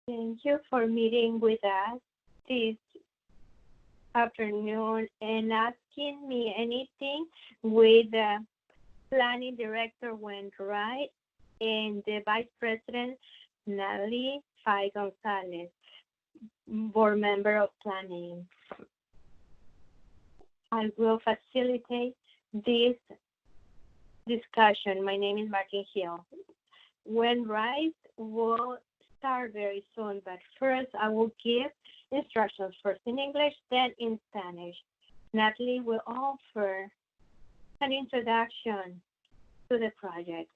Thank you for meeting with us this afternoon and asking me anything with the planning director Gwen, Wright, and the vice president Natalie Fay Gonzalez, board member of planning. I will facilitate this discussion. My name is Martin Hill. When Wright will start very soon, but first I will give instructions first in English, then in Spanish. Natalie will offer an introduction to the project.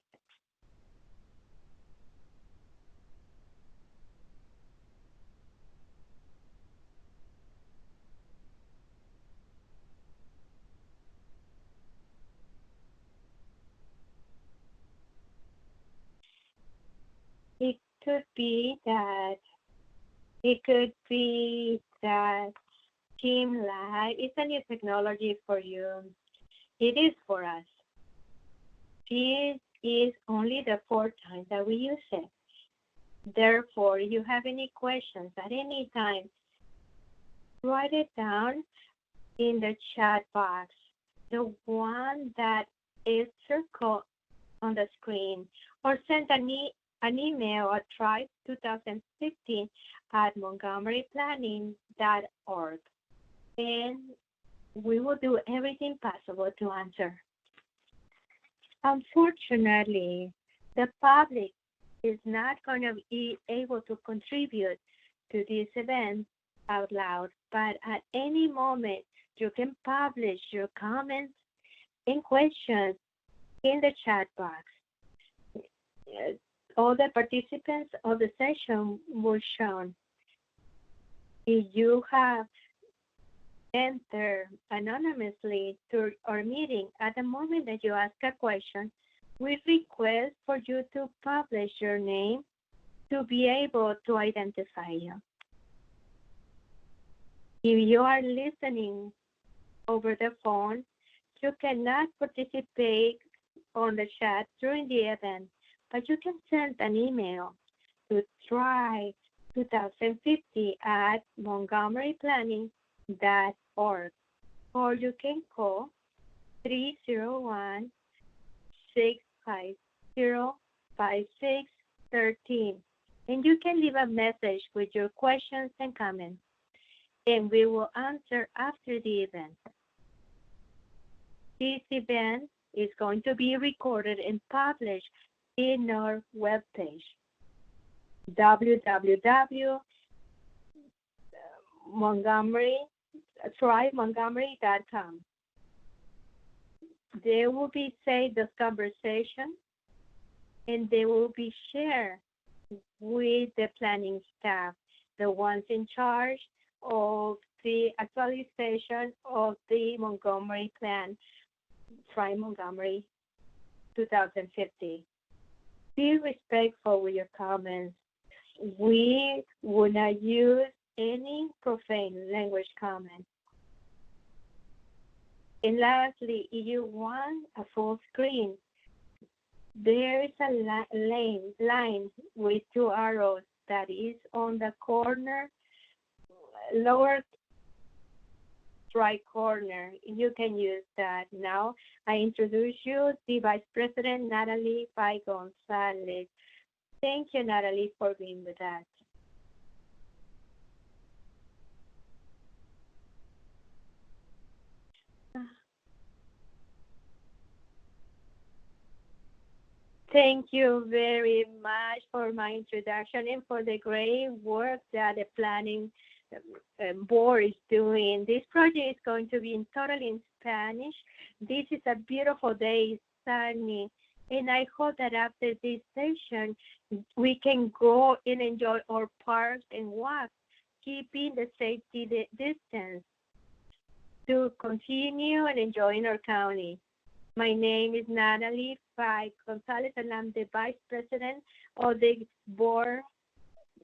It could be that Team Live is a new technology for you. It is for us. This is only the fourth time that we use it. Therefore, if you have any questions at any time, write it down in the chat box, the one that is circled on the screen, or send an email at tribe2015 at montgomeryplanning.org, and we will do everything possible to answer. Unfortunately, the public is not going to be able to contribute to this event out loud, but at any moment you can publish your comments and questions in the chat box. All the participants of the session were shown. If you have entered anonymously to our meeting, at the moment that you ask a question, we request for you to publish your name to be able to identify you. If you are listening over the phone, you cannot participate on the chat during the event, but you can send an email to try2050 at montgomeryplanning.org, or you can call 301-650-5613, and you can leave a message with your questions and comments, and we will answer after the event. This event is going to be recorded and published in our webpage, www.tribemontgomery.com. There will be saved the conversation, and they will be shared with the planning staff, the ones in charge of the actualization of the Montgomery plan, Try Montgomery 2050. Be respectful with your comments. We will not use any profane language comments. And lastly, if you want a full screen, there is a line with two arrows that is on the corner, lower right corner. You can use that. Now, I introduce you the Vice President, Natalie Fay Gonzalez. Thank you, Natalie, for being with us. Thank you very much for my introduction and for the great work that the planning board is doing. This project is going to be totally in Spanish. This is a beautiful day, sunny, and I hope that after this session, we can go and enjoy our parks and walk, keeping the safety distance to continue and enjoying our county. My name is Natalie Fay Gonzalez, and I'm the Vice President of the Board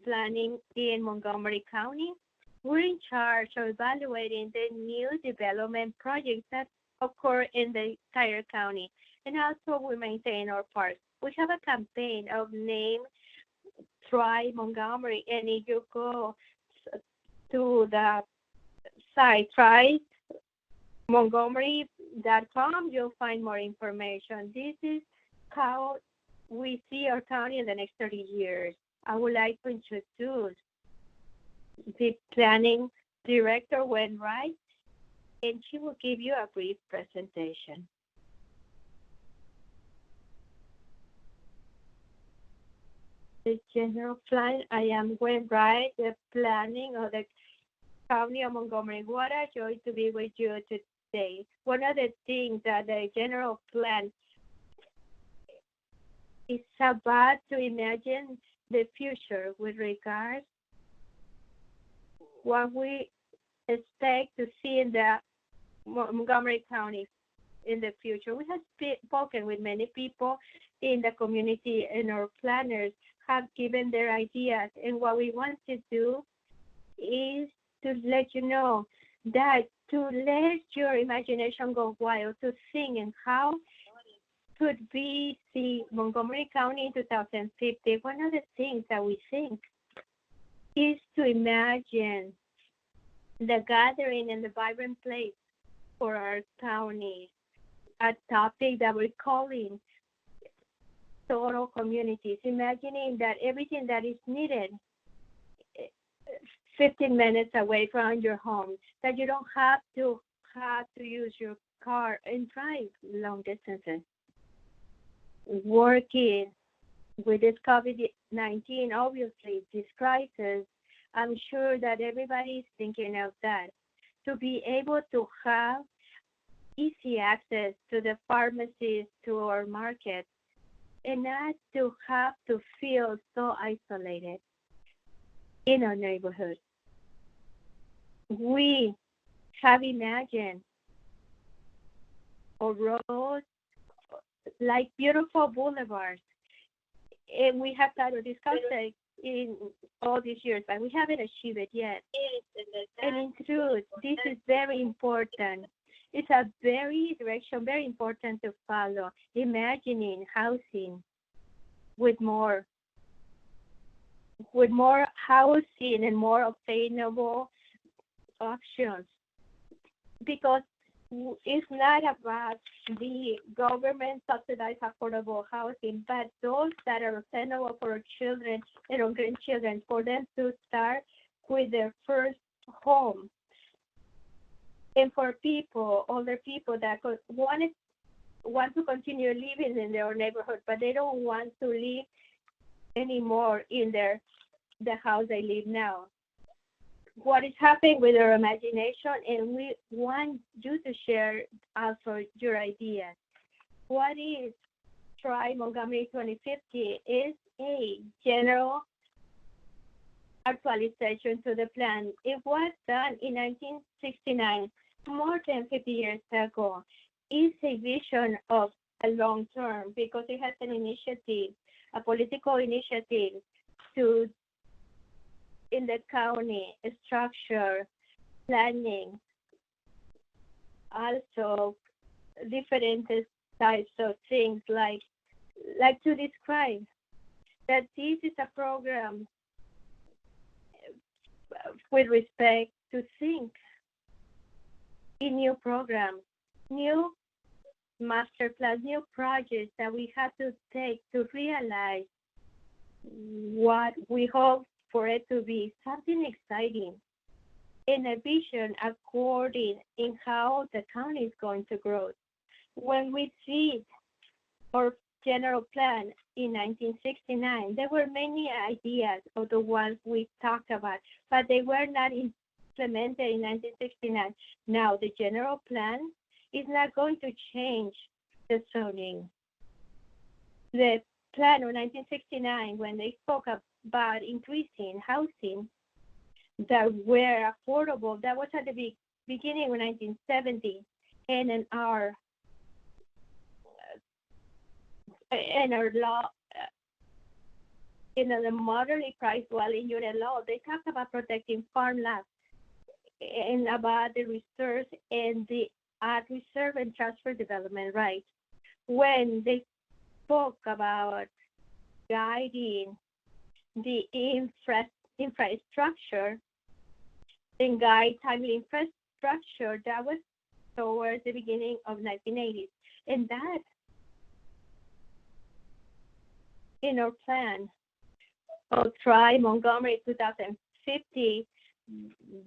Planning in Montgomery County. We're in charge of evaluating the new development projects that occur in the entire county, and also we maintain our parks. We have a campaign of name Try Montgomery, and if you go to the site, try Montgomery.com, you'll find more information. This is how we see our county in the next 30 years. I would like to introduce the planning director, Gwen, Wright, and she will give you a brief presentation. The general plan, I am Gwen Wright, the planning of the County of Montgomery. What a joy to be with you today. One of the things that the general plan is about to imagine the future with regards what we expect to see in the Montgomery County in the future. We have spoken with many people in the community, and our planners have given their ideas. And what we want to do is to let you know that to let your imagination go wild, to think and how could we see Montgomery County in 2050. One of the things that we think is to imagine the gathering and the vibrant place for our county, a topic that we're calling total communities, imagining that everything that is needed 15 minutes away from your home, that you don't have to use your car and drive long distances. Working with this COVID-19, obviously, this crisis, I'm sure that everybody is thinking of that. To be able to have easy access to the pharmacies, to our markets, and not to have to feel so isolated in our neighborhood. We have imagined our roads like beautiful boulevards, and we have tried to discuss it in all these years, but we haven't achieved it yet. And in truth, this is very important. It's a very important to follow. Imagining housing with more housing and more obtainable options, because it's not about the government subsidized affordable housing, but those that are obtainable for our children and our grandchildren, for them to start with their first home. And for older people that want to continue living in their neighborhood, but they don't want to live anymore in the house they live now. What is happening with our imagination, and we want you to share also your ideas. What is Try Montgomery 2050 is a general actualization to the plan. It was done in 1969, more than 50 years ago. It's a vision of a long term because it has an initiative, a political initiative to, in the county, structure, planning, also different types of things like to describe that this is a program with respect to think in new programs, new master plans, new projects that we have to take to realize what we hope for it to be something exciting in a vision according in how the county is going to grow. When we see our general plan in 1969, there were many ideas of the ones we talked about, but they were not implemented in 1969. Now, the general plan is not going to change the zoning. The plan of 1969, when they spoke about increasing housing that were affordable, that was at the beginning of 1970, and in our law, in the moderately priced dwelling unit law, they talk about protecting farmland and about the reserves and the reserve and transfer development rights. When they spoke about guiding the infrastructure and guide timely infrastructure that was towards the beginning of 1980s. And that in our plan of Try Montgomery 2050,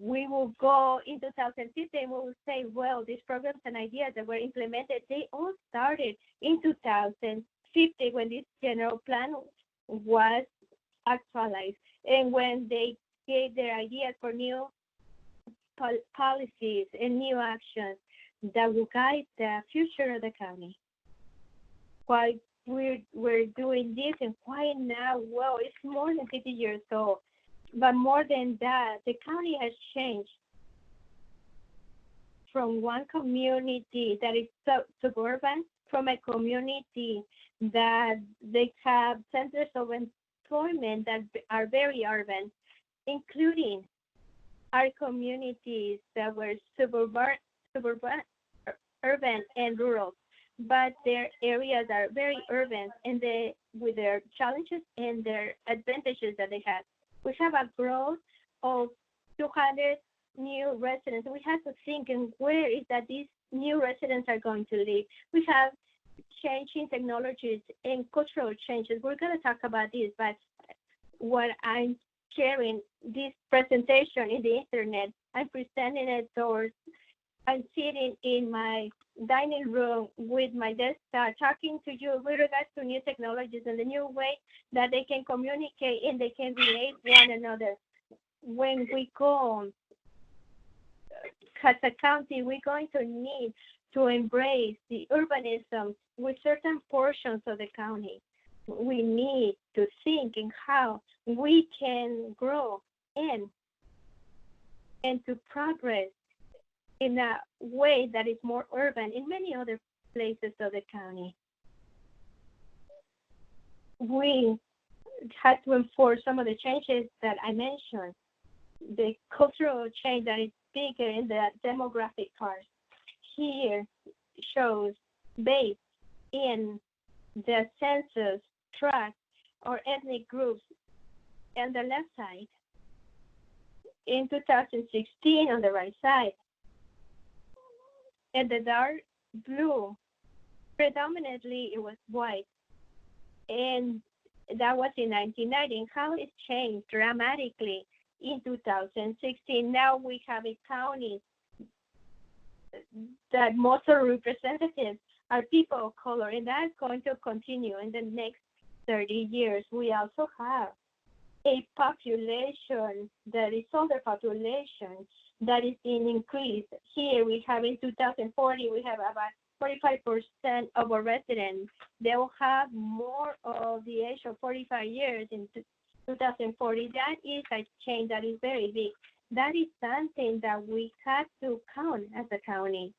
we will go in 2050 and we will say, well, these programs and ideas that were implemented, they all started in 2050 when this general plan was actualized and when they gave their ideas for new policies and new actions that will guide the future of the county. Why we're doing this and why now? Well, it's more than 50 years old. But more than that, the county has changed from one community that is suburban, from a community that they have centers of employment that are very urban, including our communities that were suburban, urban, and rural. But their areas are very urban, and with their challenges and their advantages that they have. We have a growth of 200 new residents. We have to think and where is that these new residents are going to live. We have changing technologies and cultural changes. We're going to talk about this, but what I'm sharing this presentation in the internet, I'm presenting it towards, I'm sitting in my dining room with my desktop talking to you with regards to new technologies and the new way that they can communicate and they can relate one another. When we go as a county, we're going to need to embrace the urbanism with certain portions of the county. We need to think in how we can grow and to progress in a way that is more urban in many other places of the county. We had to enforce some of the changes that I mentioned. The cultural change that is bigger in the demographic part here shows based in the census tract or ethnic groups on the left side. In 2016 on the right side, and the dark blue, predominantly it was white, and that was in 1990. How it changed dramatically in 2016. Now we have a county that most of the representatives are people of color, and that's going to continue in the next 30 years. We also have a population that is older population that is in increase. Here we have in 2040, we have about 45% of our residents. They will have more of the age of 45 years in 2040. That is a change that is very big. That is something that we have to count as a county.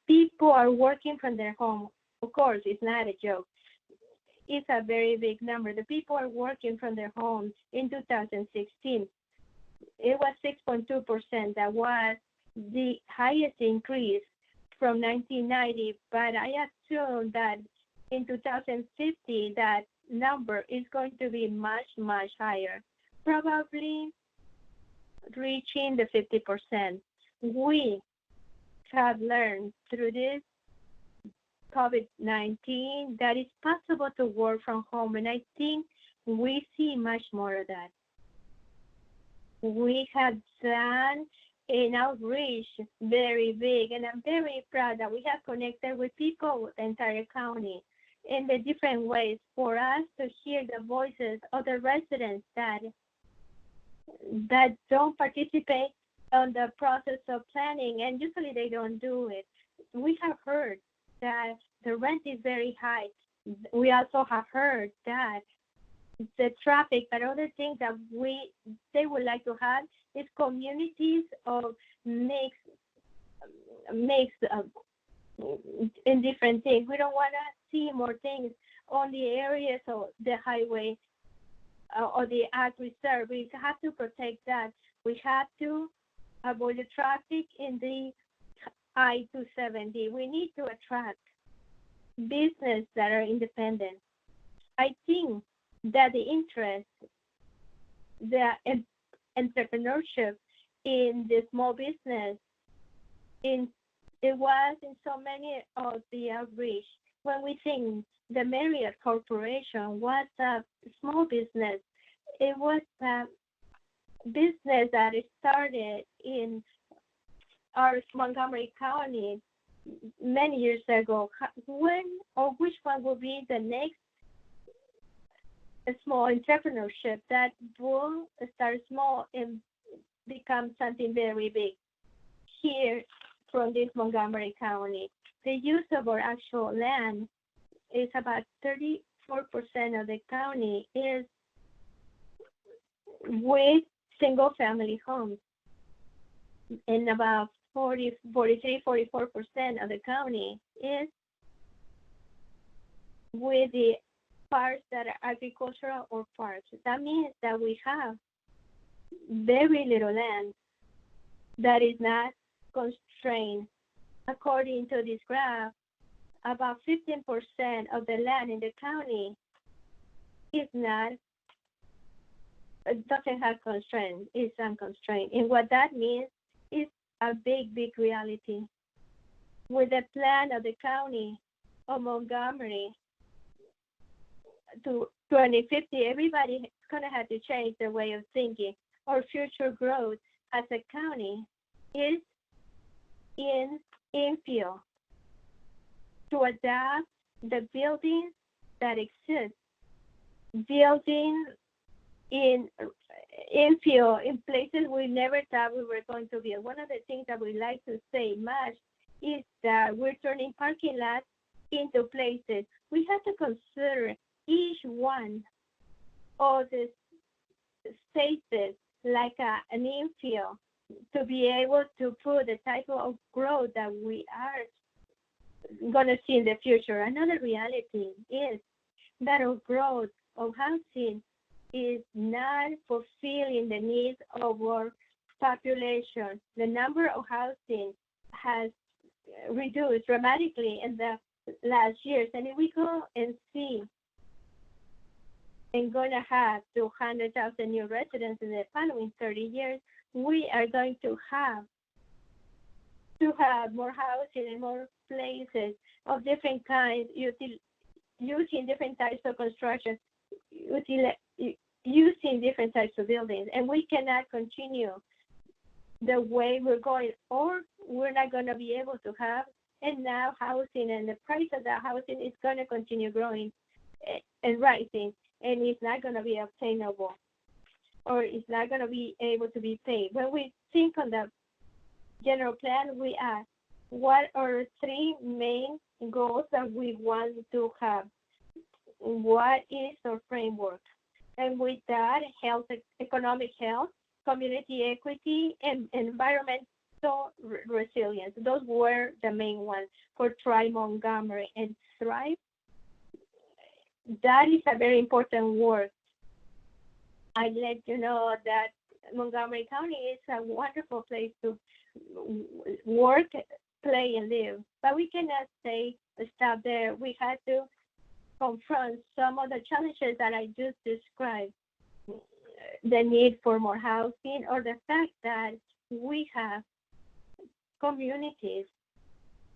People are working from their home. Of course, it's not a joke. It's a very big number. The people are working from their homes in 2016. It was 6.2%. That was the highest increase from 1990. But I assume that in 2050, that number is going to be much, much higher, probably reaching the 50%. We have learned through this COVID-19 that it's possible to work from home, and I think we see much more of that. We have done an outreach very big, and I'm very proud that we have connected with people with the entire county in the different ways for us to hear the voices of the residents that don't participate on the process of planning, and usually they don't do it. We have heard that the rent is very high. We also have heard that the traffic, but other things that they would like to have is communities of mix in different things. We don't want to see more things on the areas of the highway or the ag reserve. We have to protect that. We have to avoid the traffic in the I-270. We need to attract business that are independent. I think that the interest, the entrepreneurship in the small business, in it was in so many of the outreach. When we think the Marriott Corporation was a small business, it was a business that started in our Montgomery County many years ago. When or which one will be the next small entrepreneurship that will start small and become something very big? Here from this Montgomery County, the use of our actual land is about 34% of the county is with single-family homes, and about 44% of the county is with the parts that are agricultural or parks. That means that we have very little land that is not constrained. According to this graph, about 15% of the land in the county doesn't have constraints, it's unconstrained. And what that means is a big, big reality. With the plan of the county of Montgomery to 2050, everybody is going to have to change their way of thinking. Our future growth as a county is in infill to adapt the buildings that exist, building in infill in places we never thought we were going to build. One of the things that we like to say much is that we're turning parking lots into places. We have to consider each one of the spaces like an infill to be able to put the type of growth that we are going to see in the future. Another reality is that our growth of housing is not fulfilling the needs of our population. The number of housing has reduced dramatically in the last years. And if we go and see and going to have 200,000 new residents in the following 30 years, we are going to have more housing and more places of different kinds, using different types of construction, using different types of buildings. And we cannot continue the way we're going, or we're not going to be able to have enough housing, and the price of that housing is going to continue growing and rising, and it's not going to be obtainable, or it's not going to be able to be paid. When we think on the general plan, we ask, what are three main goals that we want to have? What is our framework? And with that, health, economic health, community equity, and environmental resilience. Those were the main ones for Thrive Montgomery. And Thrive, that is a very important word. I let you know that Montgomery County is a wonderful place to work, play, and live. But we cannot stop there. We have to confront some of the challenges that I just described. The need for more housing, or the fact that we have communities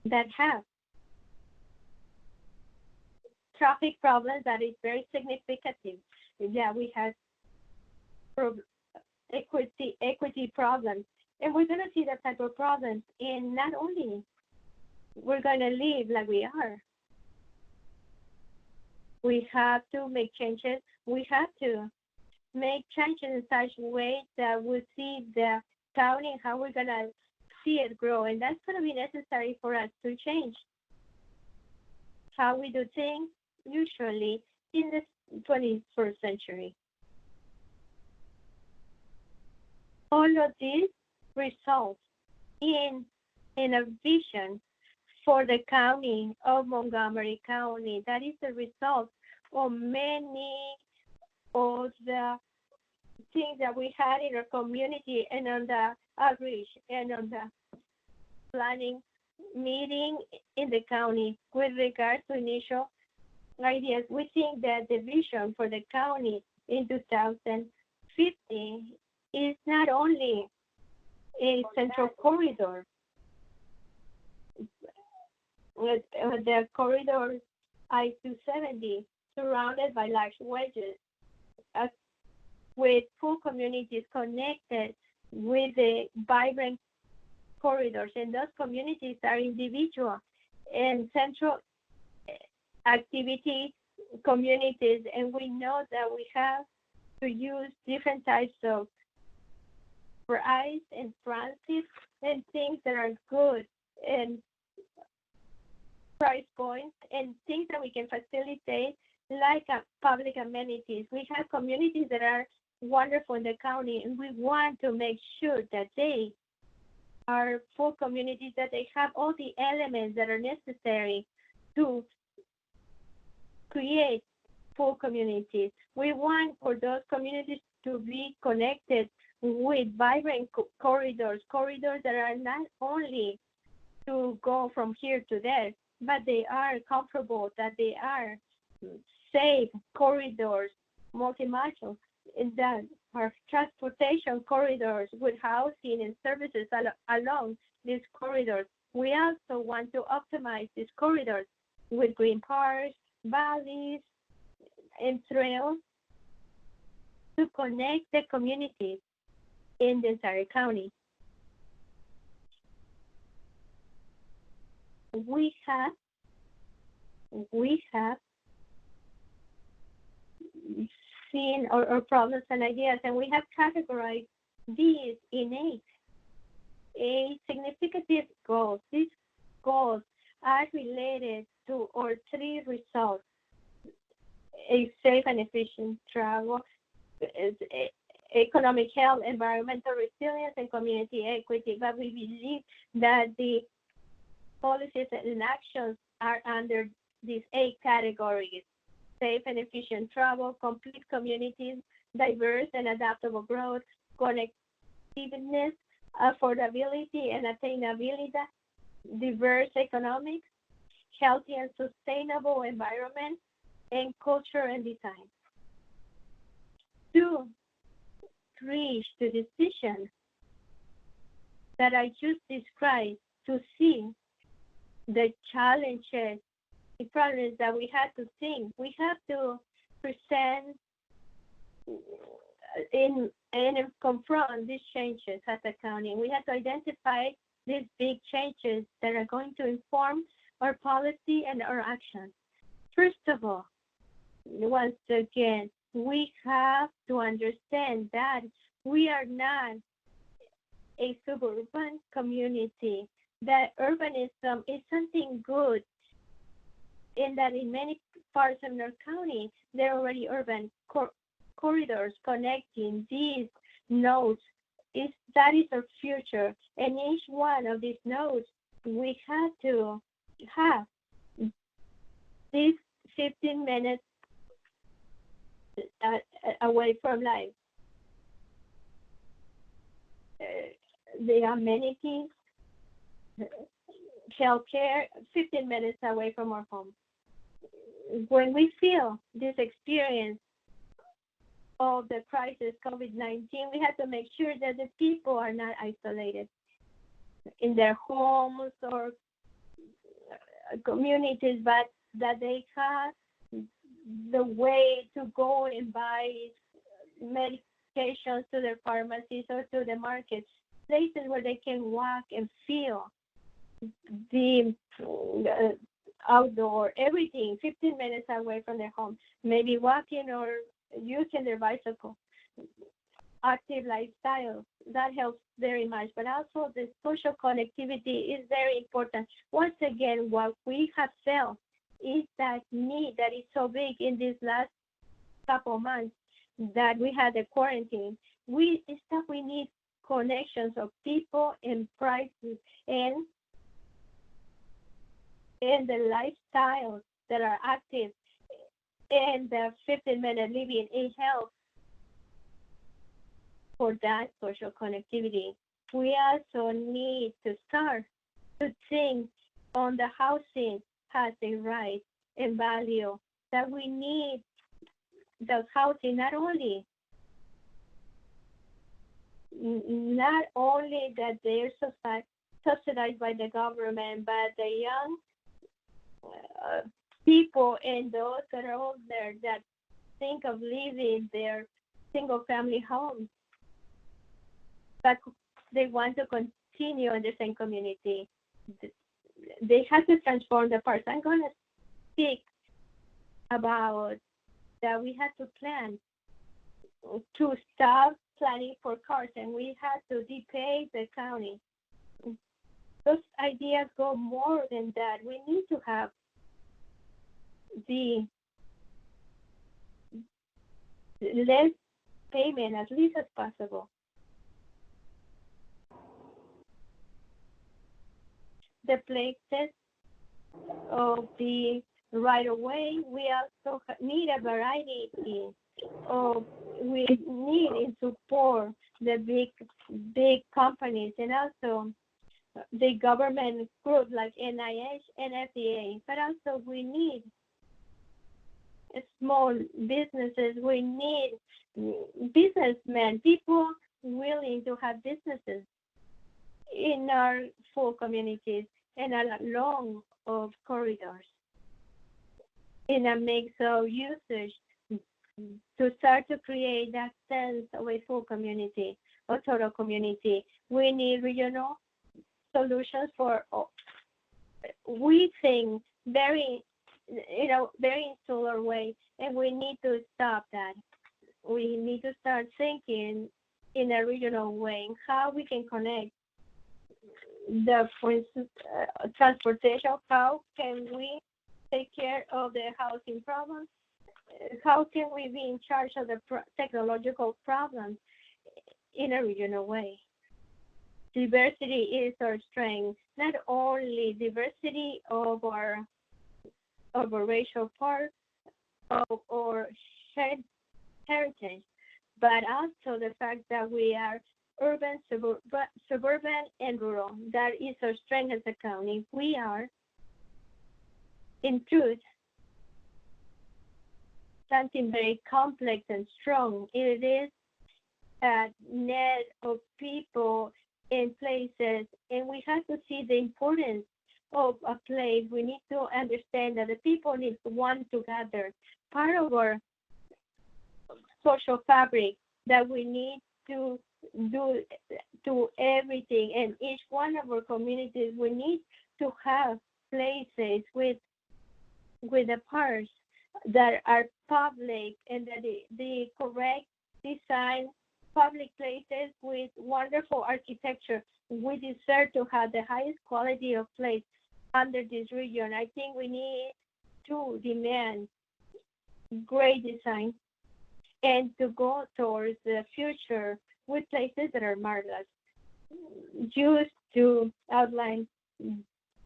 that have traffic problems that is very significant. Yeah, we have equity problems, and we're going to see that type of problems. And not only we're going to live like we are, we have to make changes. We have to make changes in such a way that we see the county, how we're going to see it grow. And that's going to be necessary for us to change how we do things, usually in the 21st century. All of this results in a vision for the county of Montgomery County. That is the result of many of the things that we had in our community and on the outreach and on the planning meeting in the county with regards to initial ideas. We think that the vision for the county in 2050 is not only a central corridor with the corridor I-270 surrounded by large wedges, uh, with full communities connected with the vibrant corridors. And those communities are individual and central activity communities. And we know that we have to use different types of price and transit and things that are good and price points and things that we can facilitate like public amenities. We have communities that are wonderful in the county, and we want to make sure that they are full communities, that they have all the elements that are necessary to create full communities. We want for those communities to be connected with vibrant corridors that are not only to go from here to there, but they are comfortable, that they are safe corridors, multimodal, that are transportation corridors with housing and services along these corridors. We also want to optimize these corridors with green parks, valleys, and trails to connect the communities in the entire county. We have seen our problems and ideas, and we have categorized these in eight significant goals. These goals are related to our three results: a safe and efficient travel, economic health, environmental resilience, and community equity. But we believe that the policies and actions are under these 8 categories: safe and efficient travel, complete communities, diverse and adaptable growth, connectiveness, affordability and attainability, diverse economics, healthy and sustainable environment, and culture and design. To reach the decision that I just described, to see the challenges, the problems that we have to think, we have to present and confront these changes as a county. We have to identify these big changes that are going to inform our policy and our action. First of all, once again, we have to understand that we are not a suburban community, that urbanism is something good, in that in many parts of North County, there are already urban corridors connecting these nodes. That is our future. And each one of these nodes, we have to have these 15 minutes away from life. The amenities, healthcare, 15 minutes away from our home. When we feel this experience of the crisis, COVID-19, we have to make sure that the people are not isolated in their homes or communities, but that they have the way to go and buy medications to their pharmacies or to the markets, places where they can walk and feel the outdoor, everything, 15 minutes away from their home, maybe walking or using their bicycle. Active lifestyle, that helps very much, but also the social connectivity is very important. Once again, what we have felt is that need that is so big in these last couple months that we had the quarantine. We need connections of people and prices and the lifestyles that are active, and the 15-minute living. It helps for that social connectivity. We also need to start to think on the housing has a right and value that we need the housing not only that they're subsidized by the government, but the young people and those that are older that think of leaving their single-family homes, but they want to continue in the same community. They have to transform the parks. I'm going to speak about that we had to plan to stop planning for cars, and we had to depay the county. Those ideas go more than that. We need to have the less payment as least as possible. The places of the right of way, we also need a variety of, we need in support the big companies and also the government group like NIH and FDA, but also we need small businesses, we need businessmen, people willing to have businesses in our full communities and along of corridors in a mix of usage to start to create that sense of a full community, a total community. We need regional solutions for, we think very insular way, and we need to stop that. We need to start thinking in a regional way how we can connect for instance, transportation. How can we take care of the housing problems? How can we be in charge of the technological problems in a regional way? Diversity is our strength, not only diversity of our racial part or heritage, but also the fact that we are urban, suburban, and rural. That is our strength as a county. We are, in truth, something very complex and strong. It is a net of people and places, and we have to see the importance of a place. We need to understand that the people need to want together. Part of our social fabric that we need to do to everything, and each one of our communities, we need to have places with the parks that are public and that the correct design public places with wonderful architecture. We deserve to have the highest quality of place under this region. I think we need to demand great design and to go towards the future with places that are marvelous. Just to outline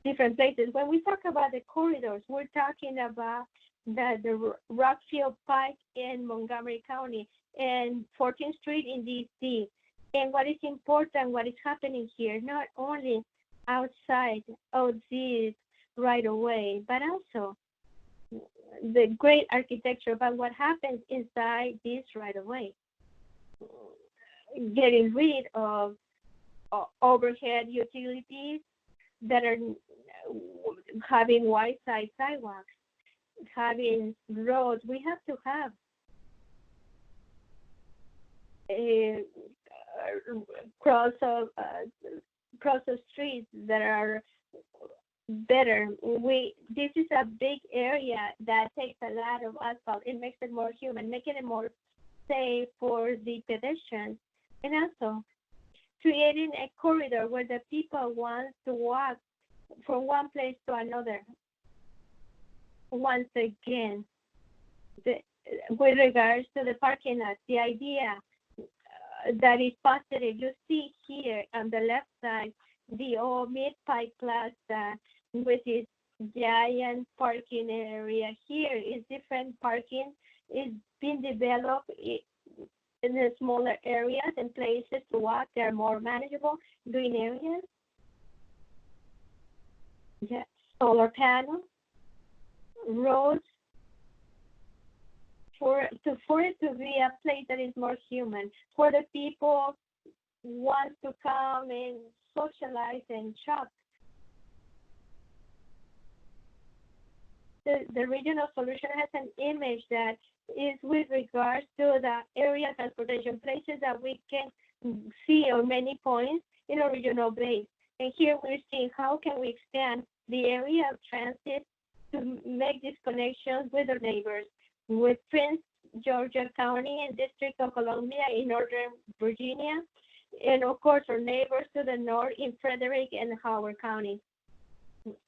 different places. When we talk about the corridors, we're talking about the Rockfield Pike in Montgomery County and 14th Street in D.C. And what is important, what is happening here, not only outside of this right away, but also the great architecture, but what happens inside this right away. Getting rid of overhead utilities that are having wide side sidewalks, having roads. We have to have cross of streets that are better. This is a big area that takes a lot of asphalt. It makes it more human, making it more safe for the pedestrians, and also creating a corridor where the people want to walk from one place to another. Once again, with regards to the parking lot, the idea that is positive. You see here on the left side, the old Mid-Pike Plaza with its giant parking area. Here is different parking. It's been developed in the smaller areas and places to walk. They're more manageable green areas. Yeah. Solar panels, roads for it to be a place that is more human, for the people want to come and socialize and shop. The regional solution has an image that is with regards to the area transportation places that we can see on many points in a regional base. And here we're seeing how can we expand the area of transit to make these connections with our neighbors, with Prince Georgia County and District of Columbia in Northern Virginia, and of course our neighbors to the north in Frederick and Howard County.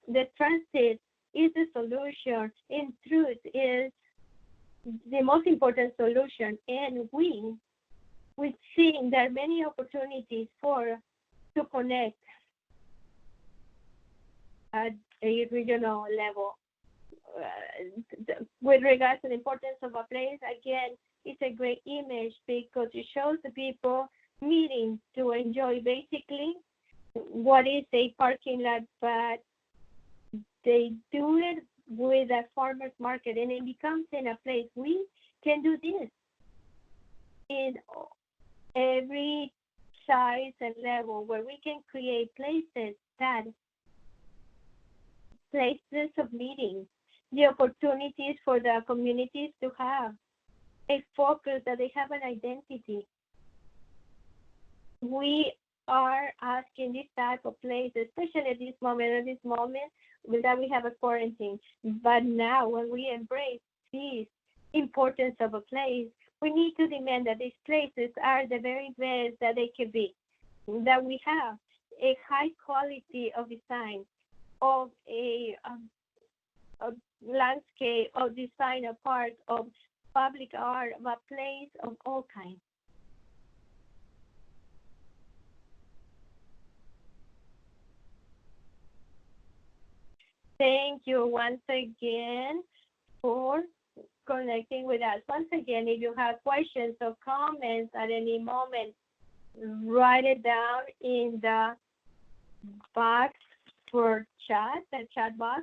The transit is the solution. In truth, is the most important solution, and we're seeing there are many opportunities to connect at a regional level. With regards to the importance of a place, again, it's a great image because it shows the people meeting to enjoy basically what is a parking lot, but they do it with a farmer's market, and it becomes in a place we can do this in every size and level where we can create places of meeting, the opportunities for the communities to have a focus, that they have an identity. We are asking this type of place, especially at this moment that we have a quarantine. But now when we embrace this importance of a place, we need to demand that these places are the very best that they can be, that we have a high quality of design, of a landscape, of design, of art, of public art, of a place of all kinds. Thank you once again for connecting with us. Once again, if you have questions or comments at any moment, write it down in the box for chat, the chat box,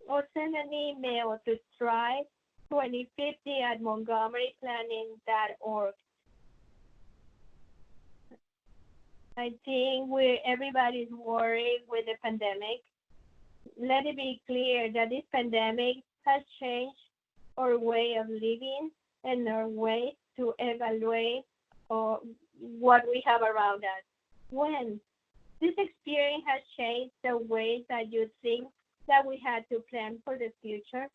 or send an email to try2050@montgomeryplanning.org. I think everybody's worried with the pandemic. Let it be clear that this pandemic has changed our way of living and our way to evaluate what we have around us. When this experience has changed the ways that you think that we had to plan for the future.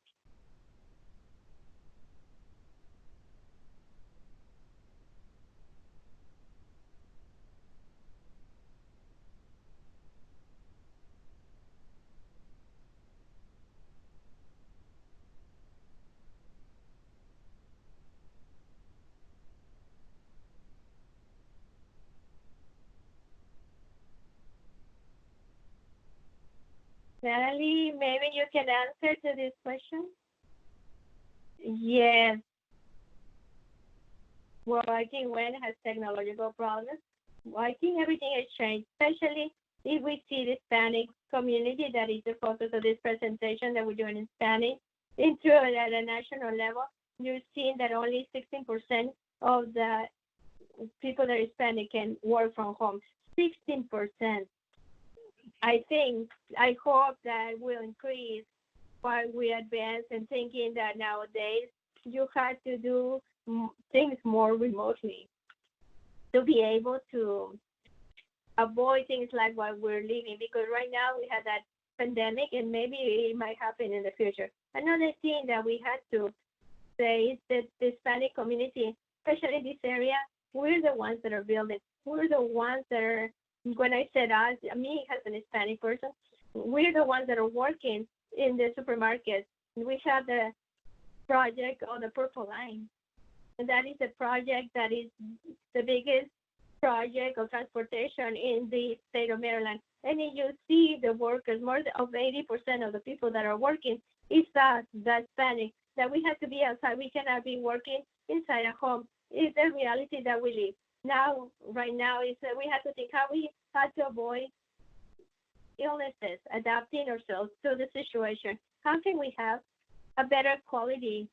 Natalie, maybe you can answer to this question? Yes. Well, I think Gwen has technological problems. Well, I think everything has changed, especially if we see the Hispanic community, that is the focus of this presentation that we're doing in Spanish. Into at a national level, you're seeing that only 16% of the people that are Hispanic can work from home. 16%. I hope that will increase while we advance and thinking that nowadays you have to do things more remotely to be able to avoid things like what we're living, because right now we have that pandemic and maybe it might happen in the future. Another thing that we had to say is that the Hispanic community, especially in this area, we're the ones that are building. We're the ones that are, when I said us, me as an Hispanic person, we're the ones that are working in the supermarket. We have the project on the Purple Line. And that is a project that is the biggest project of transportation in the state of Maryland. And then you see the workers, more of 80% of the people that are working is that Hispanic, that we have to be outside. We cannot be working inside a home. It's the reality that we live. Now, right now, is that we have to think how we have to avoid illnesses, adapting ourselves to the situation. How can we have a better quality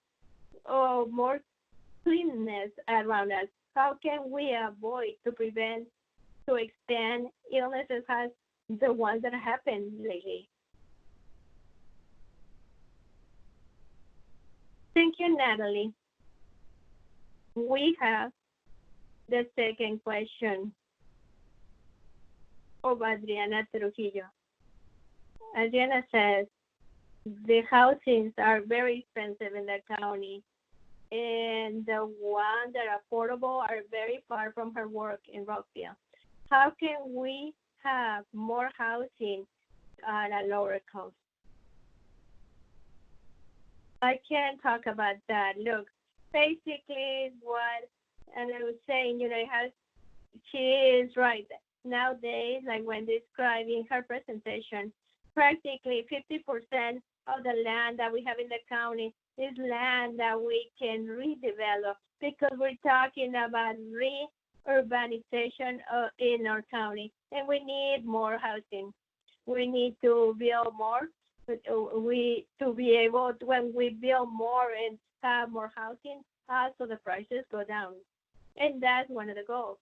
more cleanness around us? How can we avoid to prevent to expand illnesses as the ones that happened lately? Thank you, Natalie. We have the second question of Adriana Trujillo. Adriana says, the housings are very expensive in the county, and the ones that are affordable are very far from her work in Rockville. How can we have more housing at a lower cost? I can talk about that. Look, basically what, and I was saying, it has, she is right. Nowadays, like when describing her presentation, practically 50% of the land that we have in the county is land that we can redevelop because we're talking about re-urbanization in our county, and we need more housing. We need to build more. But we to be able to, when we build more and have more housing, also the prices go down, and that's one of the goals.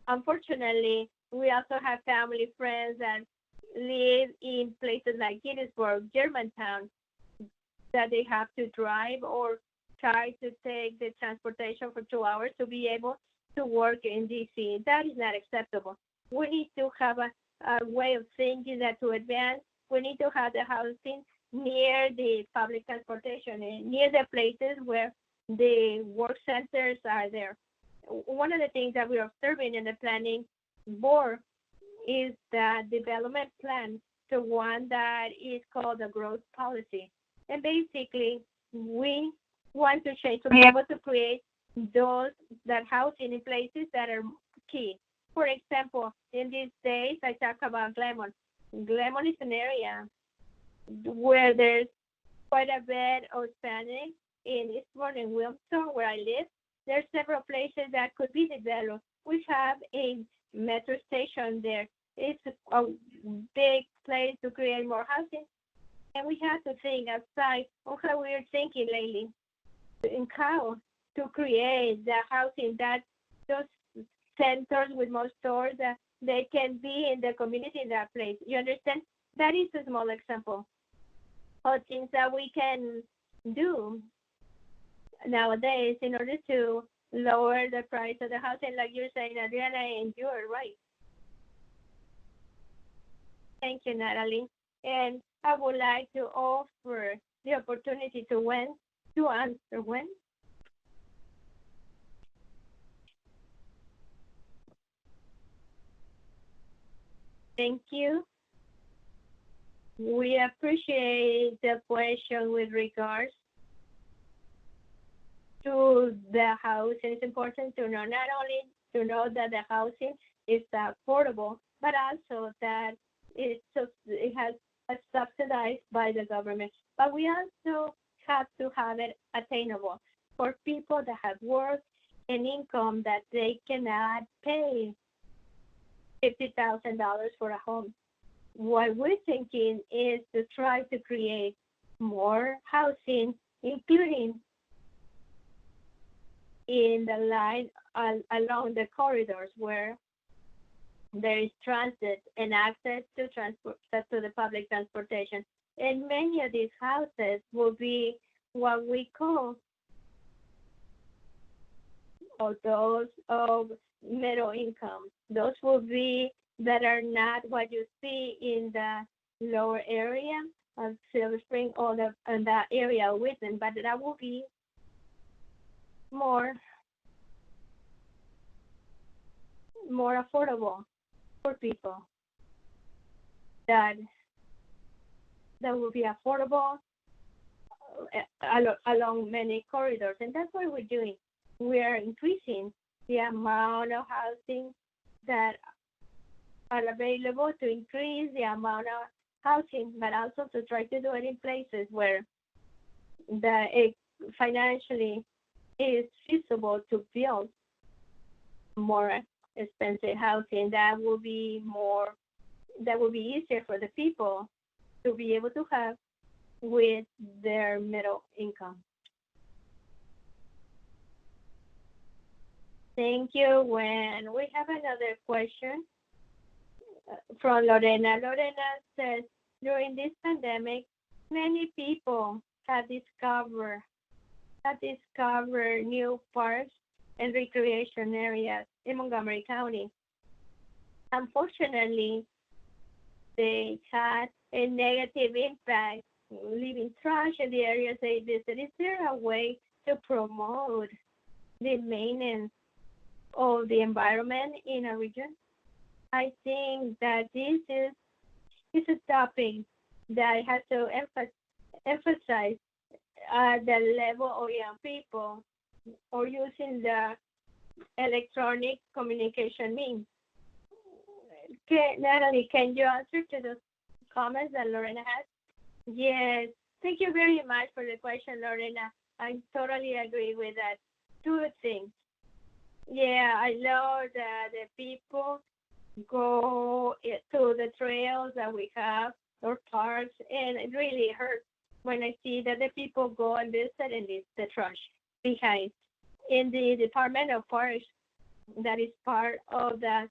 Unfortunately, we also have family friends that live in places like Gettysburg, Germantown, that they have to drive or try to take the transportation for 2 hours to be able to work in DC. That is not acceptable. We need to have a way of thinking that to advance, we need to have the housing near the public transportation and near the places where the work centers are there. One of the things that we're observing in the planning board is the development plan to one that is called the growth policy. And basically, we want to change to be able to create those that housing in places that are key. For example, in these days, I talk about Glenmont. Glenmont is an area where there's quite a bit of Hispanic in Eastbourne and Wilmington, where I live. There's several places that could be developed. We have a metro station there. It's a big place to create more housing. And we have to think outside of how we're thinking lately in how to create the housing that those centers with more stores that they can be in the community in that place. You understand? That is a small example of things that we can do nowadays in order to lower the price of the housing, like you're saying, Adriana, and you're right. Thank you, Natalie. And I would like to offer the opportunity to Gwen to answer. Gwen? Thank you. We appreciate the question with regards to the housing. It's important to know not only to know that the housing is affordable, but also that it has subsidized by the government. But we also have to have it attainable for people that have work and income that they cannot pay $50,000 for a home. What we're thinking is to try to create more housing, including in the line along the corridors where there is transit and access to the public transportation. And many of these houses will be what we call or those of middle income. Those will be that are not what you see in the lower area of Silver Spring or in that area of Whitman, but that will be more affordable for people. That will be affordable along many corridors, and that's what we're doing. We are increasing the amount of housing that are available to increase the amount of housing, but also to try to do it in places where it financially is feasible to build more expensive housing. That will be easier for the people to be able to have with their middle income. Thank you, Gwen. We have another question from Lorena. Lorena says, during this pandemic, many people have discovered new parks and recreation areas in Montgomery County. Unfortunately, they had a negative impact, leaving trash in the areas they visit. Is there a way to promote the maintenance of the environment in a region? I think that this is a topic that has to emphasize the level of young people or using the electronic communication means. Natalie, can you answer to those comments that Lorena has? Yes, thank you very much for the question, Lorena. I totally agree with that. Two things. Yeah, I love that the people go to the trails that we have or parks, and it really hurts when I see that the people go and visit and leave the trash behind. In the Department of Parks, that is part of the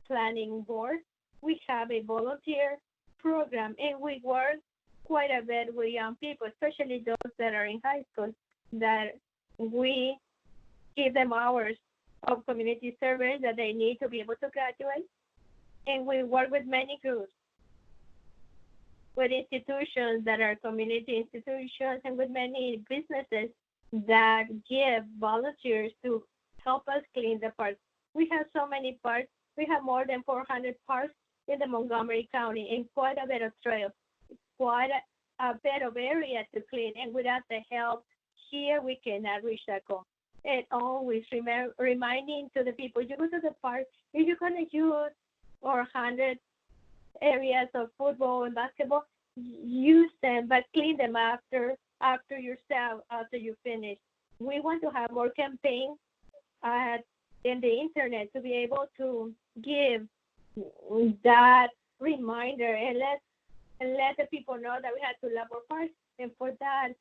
planning board, we have a volunteer program, and we work quite a bit with young people, especially those that are in high school, that we give them hours of community service that they need to be able to graduate. And we work with many groups, with institutions that are community institutions, and with many businesses that give volunteers to help us clean the parks. We have so many parks. We have more than 400 parks in the Montgomery County and quite a bit of trails, quite a bit of area to clean. And without the help here, we cannot reach that goal. And always reminding to the people, you go to the park, if you're going to use or 100 areas of football and basketball, use them, but clean them after yourself, after you finish. We want to have more campaigns in the internet to be able to give that reminder and let the people know that we have to love our parks. And for that,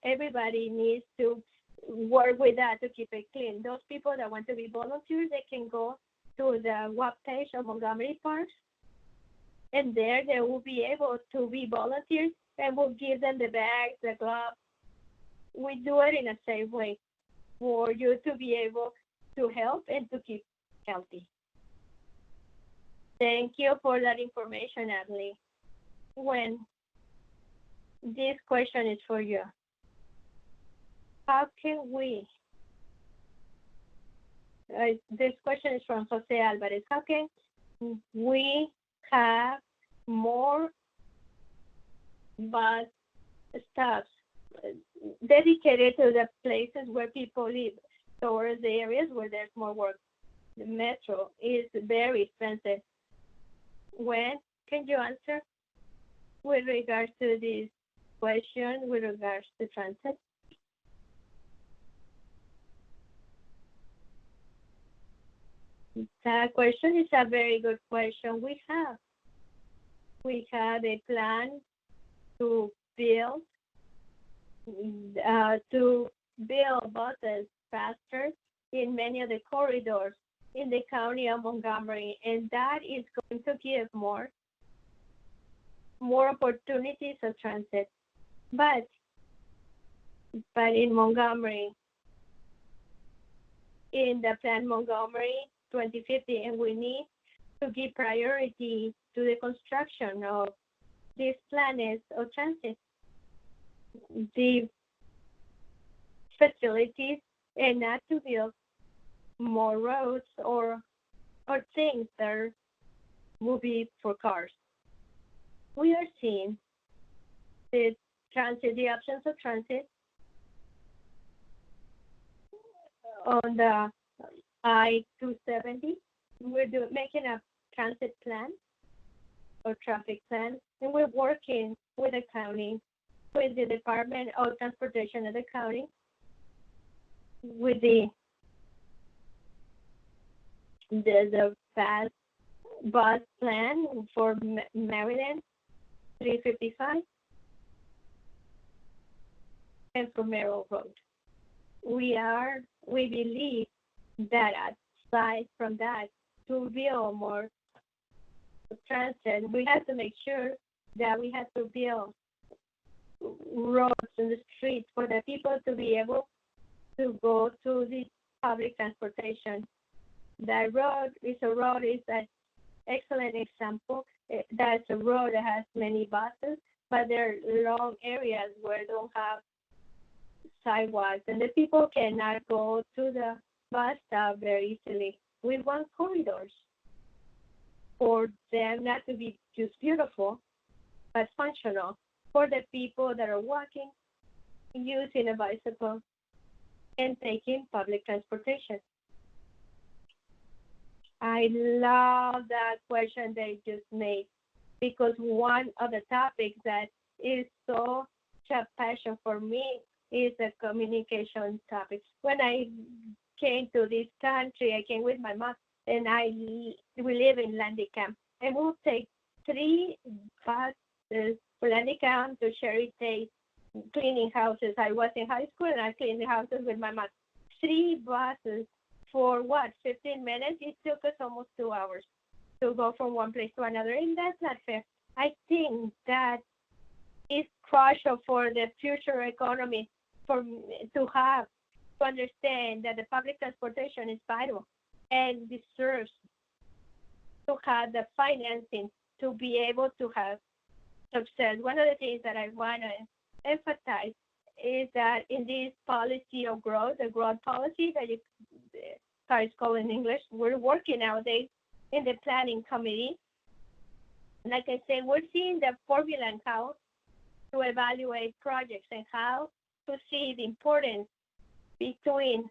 everybody needs to work with that to keep it clean. Those people that want to be volunteers, they can go to the webpage of Montgomery Parks, and there they will be able to be volunteers, and we'll give them the bags, the gloves. We do it in a safe way for you to be able to help and to keep healthy. Thank you for that information, Natalie. When this question is for you, how can we, this question is from Jose Alvarez, how can we have more bus stops dedicated to the places where people live, towards the areas where there's more work? The metro is very expensive. When can you answer with regards to this question, with regards to transit? That question is a very good question. We have a plan to build buses faster in many of the corridors in the county of Montgomery, and that is going to give more opportunities of transit. But in Montgomery, in the plan Montgomery 2050, and we need to give priority to the construction of these plans of transit, the facilities, and not to build more roads or things that will be for cars. We are seeing the options of transit on the I-270. We're making a transit plan or traffic plan, and we're working with the county, with the Department of Transportation of the county, with the fast bus plan for Maryland 355 and for Merrill Road. We believe that aside from that, to build more transit, we have to make sure that we have to build roads in the streets for the people to be able to go to the public transportation. The road is an excellent example. That's a road that has many buses, but there are long areas where they don't have sidewalks, and the people cannot go to the bus stop very easily. We want corridors for them not to be just beautiful, but functional for the people that are walking, using a bicycle, and taking public transportation. I love that question they just made because one of the topics that is so a passion for me is the communication topic. When I came to this country, I came with my mom, and we live in Landicam, and we'll take 3 buses for Landicam to Cherry State, cleaning houses. I was in high school and I cleaned the houses with my mom. 3 buses for what, 15 minutes? It took us almost 2 hours to go from one place to another, and that's not fair. I think that is crucial for the future economy to understand that the public transportation is vital and deserves to have the financing to be able to have success. One of the things that I want to emphasize is that in this policy of growth, the growth policy that you guys call in English, we're working nowadays in the planning committee. Like I said, we're seeing the formula and how to evaluate projects and how to see the importance between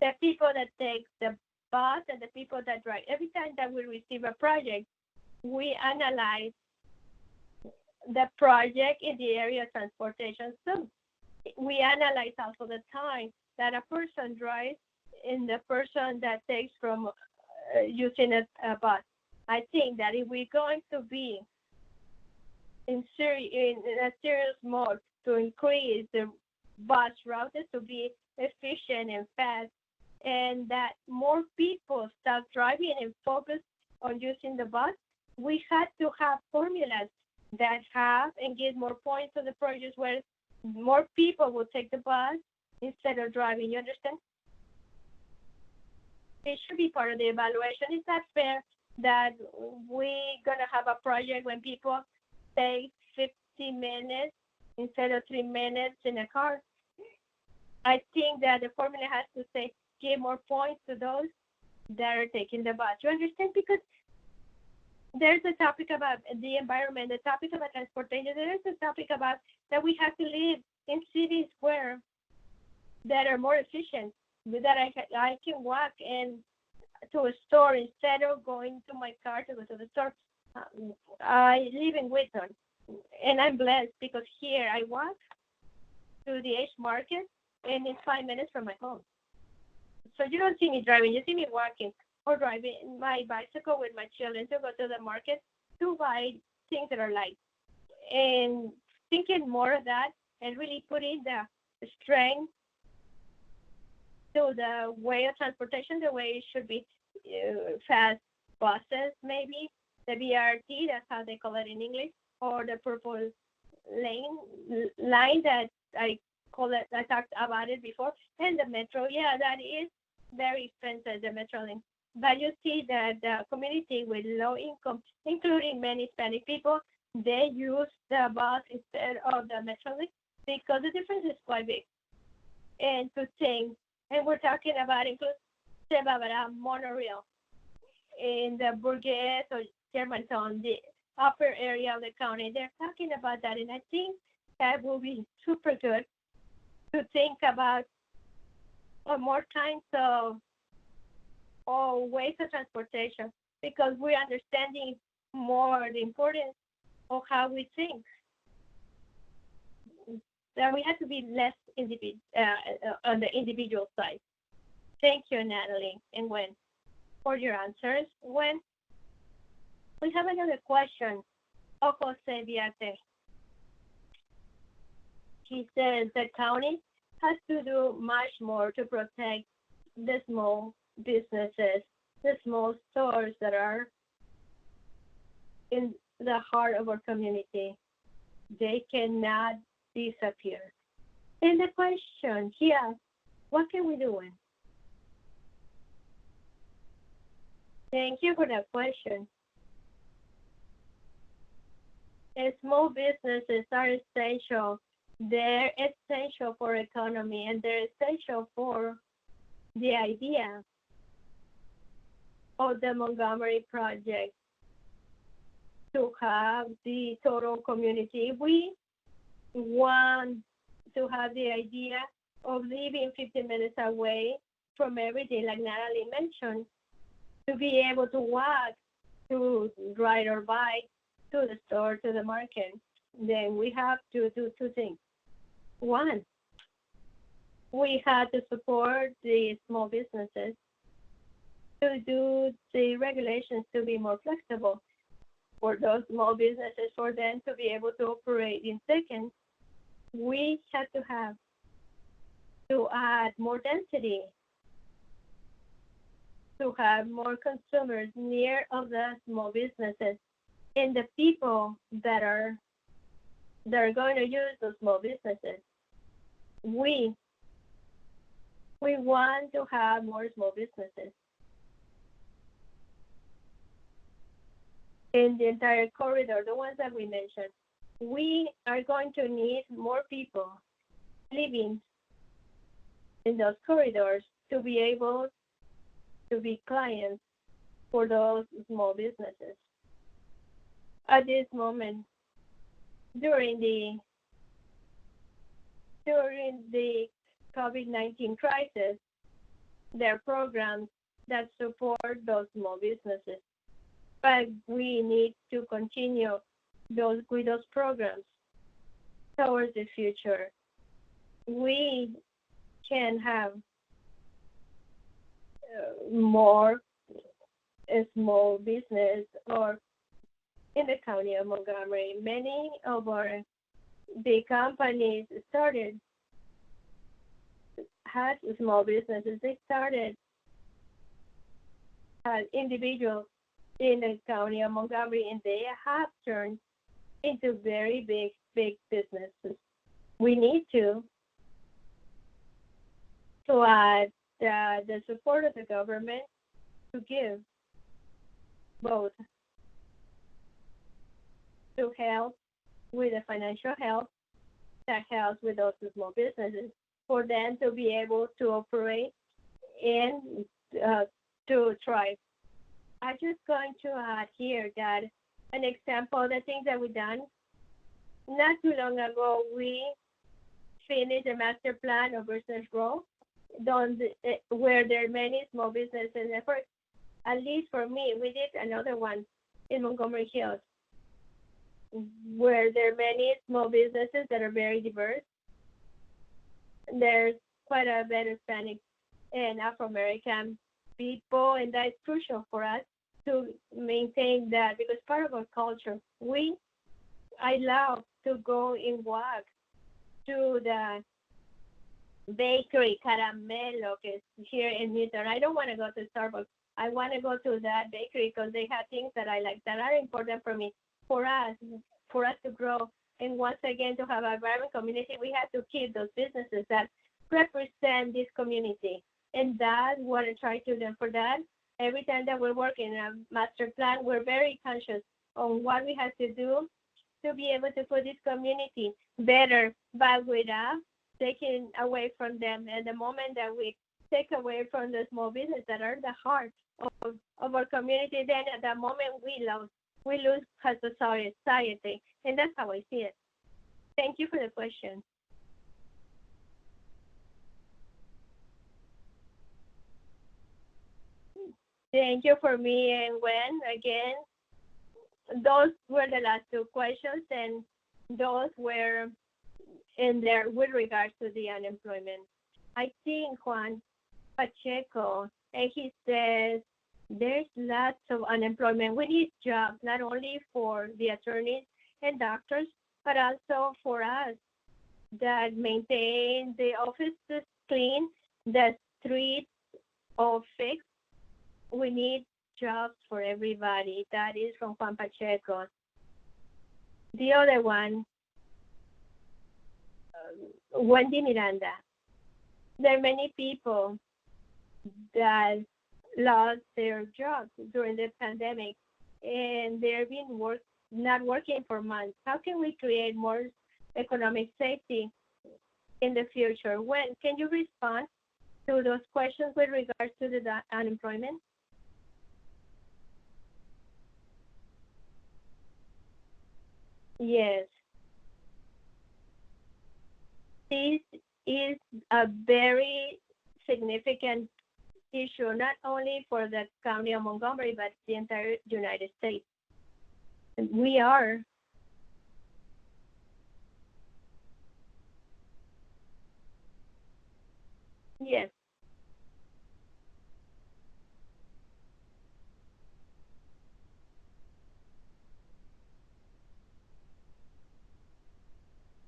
the people that take the bus and the people that drive. Every time that we receive a project, we analyze the project in the area of transportation. So we analyze also the time that a person drives and the person that takes from using a bus. I think that if we're going to be in a serious mode to increase the bus routes to be efficient and fast, and that more people start driving and focus on using the bus, we had to have formulas that have and give more points to the projects where more people will take the bus instead of driving. You understand? It should be part of the evaluation. It's not fair that we're going to have a project when people take 50 minutes instead of 3 minutes in a car. I think that the formula has to say give more points to those that are taking the bus. You understand? Because there's a topic about the environment, the topic about transportation. There's a topic about that we have to live in cities where that are more efficient, that I can walk and to a store instead of going to my car to go to the store. I live in Whitton, and I'm blessed because here I walk to the H Market, and it's 5 minutes from my home. So you don't see me driving, you see me walking or driving my bicycle with my children to go to the market to buy things that are light. And thinking more of that and really putting the strength to the way of transportation, the way it should be, fast buses maybe, the BRT, that's how they call it in English, or the purple line that I talked about it before, and the metro. Yeah, that is very expensive, the metro link. But you see that the community with low income, including many Hispanic people, they use the bus instead of the metro link because the difference is quite big. And to think, and we're talking about inclusive monorail in the Burgess or Germantown, the upper area of the county. They're talking about that, and I think that will be super good to think about more kinds of ways of transportation because we're understanding more the importance of how we think. That we have to be less on the individual side. Thank you, Natalie and Gwen, for your answers. Gwen, we have another question. Jose Viate. He says the county has to do much more to protect the small businesses, the small stores that are in the heart of our community. They cannot disappear. And the question here, what can we do? Thank you for that question. Small businesses are essential. They're essential for economy and they're essential for the idea of the Montgomery Project to have the total community. We want to have the idea of living 15 minutes away from everything, like Natalie mentioned, to be able to walk, to ride or bike to the store, to the market. Then we have to do two things. One, we have to support the small businesses to do the regulations to be more flexible for those small businesses, for them to be able to operate. In second, we have to add more density, to have more consumers near of the small businesses and the people that are going to use those small businesses. We want to have more small businesses in the entire corridor, the ones that we mentioned. We are going to need more people living in those corridors to be able to be clients for those small businesses. At this moment, during the COVID-19 crisis, there are programs that support those small businesses. But we need to continue with those programs towards the future. We can have more small business or in the county of Montgomery. Many of our big companies had small businesses. They started as individuals in the county of Montgomery, and they have turned into very big businesses. We need to add the support of the government to give both to help with the financial help that helps with those small businesses for them to be able to operate and to thrive. I'm just going to add here that an example of the things that we've done. Not too long ago, we finished a master plan of business growth where there are many small businesses. At least for me, we did another one in Montgomery Hills where there are many small businesses that are very diverse. There's quite a bit of Hispanic and Afro-American people, and that's crucial for us to maintain that because part of our culture, I love to go and walk to the bakery Caramelo here in Newton. I don't want to go to Starbucks. I want to go to that bakery because they have things that I like that are important for me, for us to grow. And once again, to have a vibrant community, we have to keep those businesses that represent this community. And that's what I try to do. For that, every time that we're working on a master plan, we're very conscious on what we have to do to be able to put this community better, but without taking away from them. And the moment that we take away from the small business that are the heart of our community, then at that moment we lose as a society. And that's how I see it. Thank you for the question. Thank you for me and Gwen again. Those were the last two questions, and those were in there with regards to the unemployment. I think Juan Pacheco, and he says there's lots of unemployment. We need jobs, not only for the attorneys and doctors, but also for us that maintain the offices clean, the streets all fixed, We need jobs for everybody. That is from Juan Pacheco. The other one, Wendy Miranda. There are many people that lost their jobs during the pandemic, and they've been not working for months. How can we create more economic safety in the future? When can you respond to those questions with regards to the unemployment? Yes, this is a very significant issue, not only for the county of Montgomery, but the entire United States. We are, yes,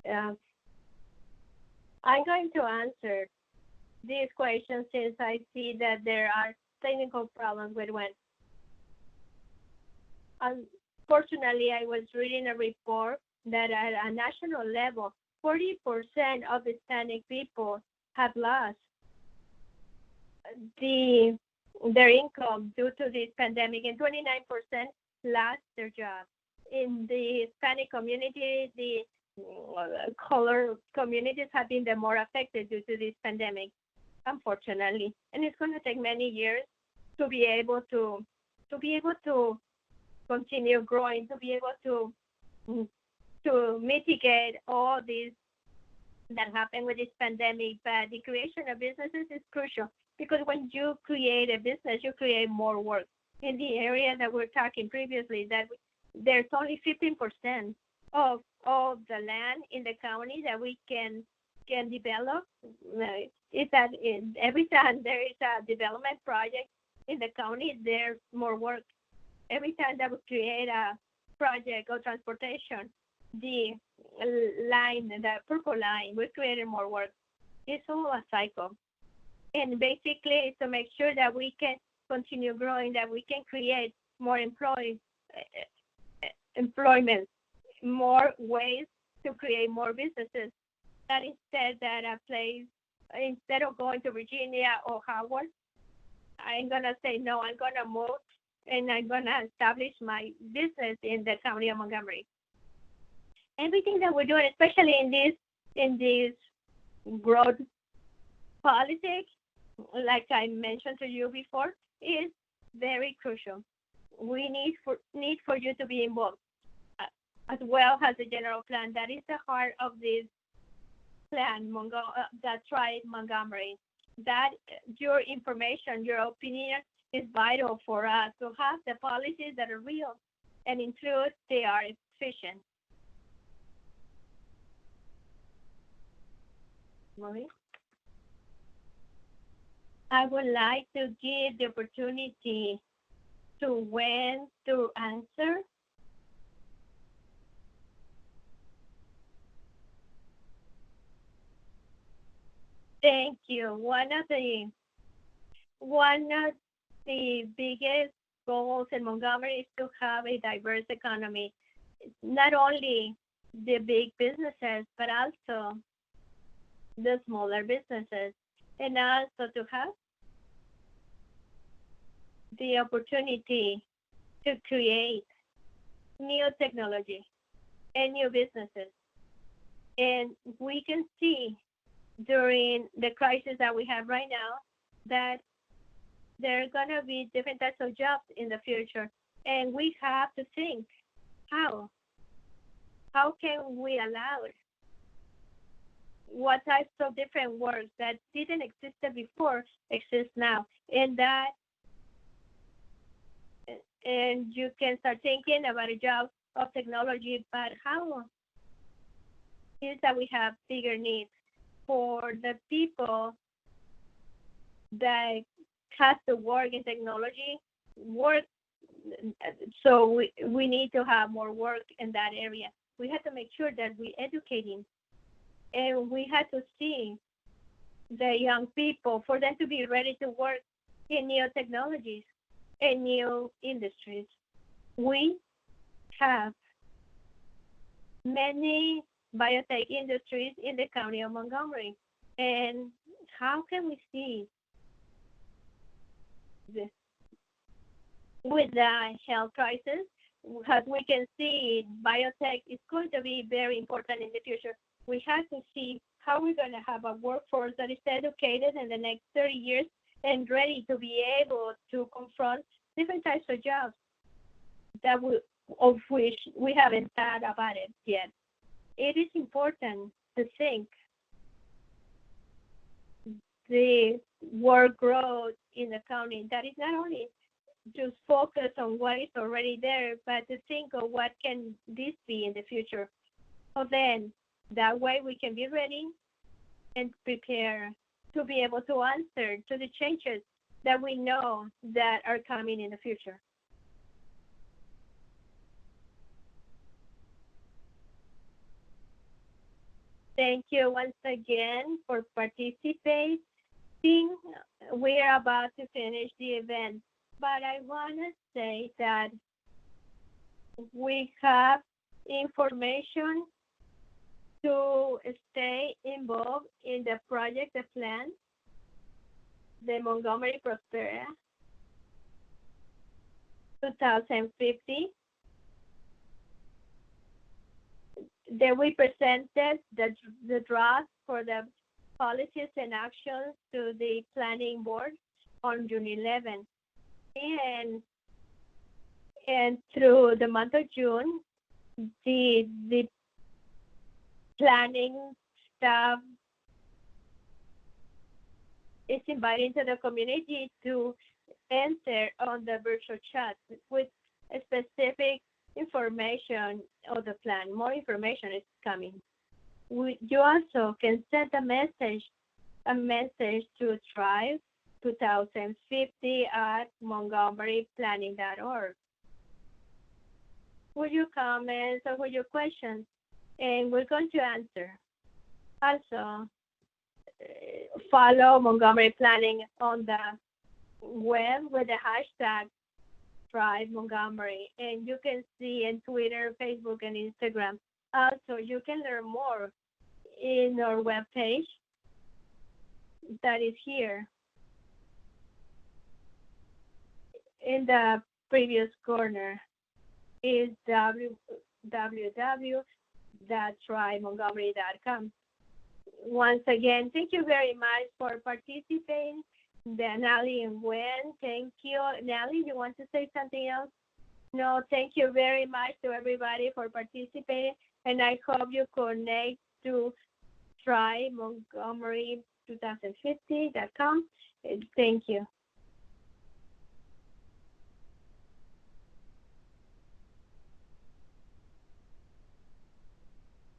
uh, I'm going to answer these questions since I see that there are technical problems with when. Unfortunately, I was reading a report that at a national level, 40% of Hispanic people have lost the their income due to this pandemic, and 29% lost their job. In the Hispanic community, the color communities have been the more affected due to this pandemic, unfortunately. And it's going to take many years to be able to continue growing, to be able to mitigate all these that happen with this pandemic. But the creation of businesses is crucial because when you create a business, you create more work. In the area that we're talking previously, that there's only 15% of the land in the county that we can develop. Is that every time there is a development project in the county, there's more work. Every time that we create a project or transportation, the line, the purple line, we created more work. It's all a cycle. And basically, it's to make sure that we can continue growing, that we can create more employment, more ways to create more businesses. That instead that a place, instead of going to Virginia or Howard, I'm gonna say no. I'm gonna move and I'm gonna establish my business in the county of Montgomery. Everything that we're doing, especially in this growth politics, like I mentioned to you before, is very crucial. We need for you to be involved, as well as the general plan. That is the heart of this plan, that tried Montgomery. That your information, your opinion is vital for us to have the policies that are real and include they are efficient. Marie? I would like to give the opportunity to Gwen to answer. Thank you. One of the biggest goals in Montgomery is to have a diverse economy. Not only the big businesses, but also the smaller businesses, and also to have the opportunity to create new technology and new businesses. And we can see during the crisis that we have right now that there are going to be different types of jobs in the future. And we have to think how how can we allow it? What types of different works that didn't exist before exist now, and that and you can start thinking about a job of technology, but how is that we have bigger needs for the people that has to work in technology work. So we need to have more work in that area. We have to make sure that we educating, and we have to see the young people for them to be ready to work in new technologies. and new industries. We have many biotech industries in the county of Montgomery. And how can we see this with the health crisis? As we can see, biotech is going to be very important in the future. We have to see how we're going to have a workforce that is educated in the next 30 years and ready to be able to confront different types of jobs that of which we haven't thought about it yet. It is important to think the work growth in the county that is not only just focus on what is already there, but to think of what can this be in the future. So then that way we can be ready and prepare to be able to answer to the changes that we know that are coming in the future. Thank you once again for participating. We're about to finish the event, but I want to say that we have information to stay involved in the project, the plan, the Montgomery Prospera 2050. Then we presented the draft for the policies and actions to the planning board on June 11. And through the month of June, the planning staff is inviting to the community to enter on the virtual chat with a specific information of the plan. More information is coming. You also can send a message to Thrive 2050 at montgomeryplanning.org with your comments or with your questions, and we're going to answer. Also, follow Montgomery Planning on the web with the hashtag Thrive Montgomery, and you can see in Twitter, Facebook, and Instagram. Also, you can learn more in our webpage that is here in the previous corner is www.thrivemontgomery.com. Once again, thank you very much for participating. Nelly and Gwen, thank you. Nelly, you want to say something else? No, thank you very much to everybody for participating, and I hope you connect to trymontgomery2050.com. Thank you.